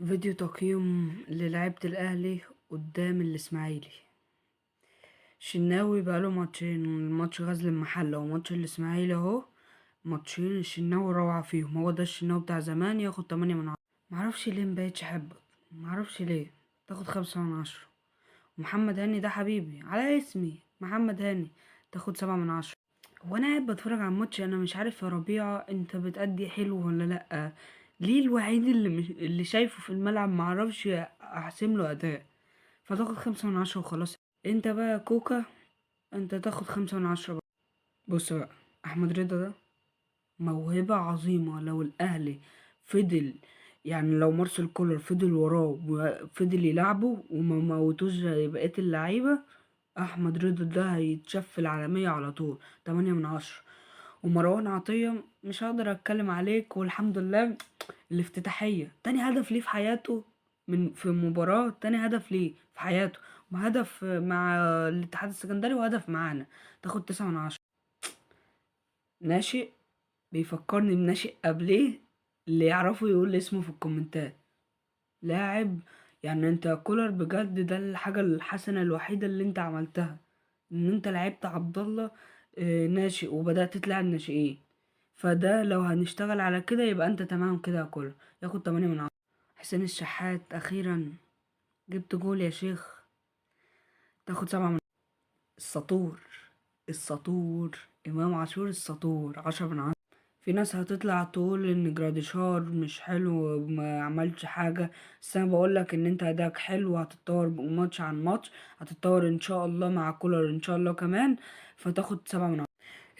فيديو تقييم للعيبة الأهلي قدام الإسماعيلي. الشناوي بقاله ماتشين، ماتش غزل المحلة وماتش الإسماعيلي اهو. ماتشين الشناوي روعة فيهم، هو ده الشناوي بتاع زمان، ياخد 8/10. معرفش ليه مبقتش أحبك، معرفش ليه تاخد 5/10. ومحمد هاني ده حبيبي على اسمي محمد هاني، تاخد 7/10. هو أنا قاعد بتفرج على الماتش، أنا مش عارف يا ربيعة أنت بتأدي حلو ولا لأ؟ ليه الوحيد اللي شايفه في الملعب معرفش أحسم له أداء؟ فتاخد 5/10 وخلاص. انت بقى كوكا، انت تاخد 5/10 بقى. بص بقى، احمد رضا ده موهبة عظيمة. لو الاهلي فضل، يعني لو مارسيل كولر فضل وراه وفضل يلعبه وما موتوش زي بقية اللعيبة، احمد رضا ده هيتشاف في العالمية على طول. 8/10. ومروان عطية مش هقدر اتكلم عليك، والحمد لله. الافتتاحية تاني هدف ليه في حياته، في مباراة تاني هدف ليه في حياته، وهدف مع الاتحاد السكندري وهدف معانا، تاخد 9/10. ناشئ، بيفكرني بناشئ قبليه، اللي يعرفه يقول اسمه في الكومنتات. لاعب، يعني انت يا كولر بجد ده الحاجة الحسنة الوحيدة اللي انت عملتها، ان انت لعبت عبد الله ناشئ وبدأت تلعب ناشئين. فده لو هنشتغل على كده يبقى انت تمام كده يا كولر. ياخد 8/10. حسين الشحات أخيرا جبت جول يا شيخ، تاخد 7/10. السطور، السطور إمام عاشور، السطور 10/10. في ناس هتطلع تقول إن جراديشار مش حلو ما عملش حاجة، بس أنا بقولك إن أنت أداك حلو، هتتطور ماتش عن ماتش، هتتطور إن شاء الله مع كولر إن شاء الله كمان، فتاخد 7/10.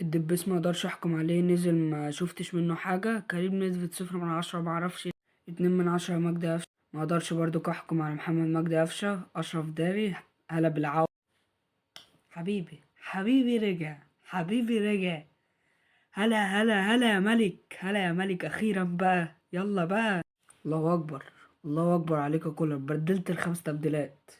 الدبيس ما اقدرش احكم عليه، نزل ما شفتش منه حاجة. كريم نسبة 0/10، معرفش. 2/10 مجدي قفشة، ما اقدرش برضو احكم على محمد مجدي قفشة. اشرف داري هلا بالعو. حبيبي حبيبي رجع، حبيبي رجع. هلا هلا هلا يا ملك، هلا يا ملك، اخيرا بقى، يلا بقى. الله اكبر، الله اكبر عليك يا كولر، بدلت ال5 تبديلات.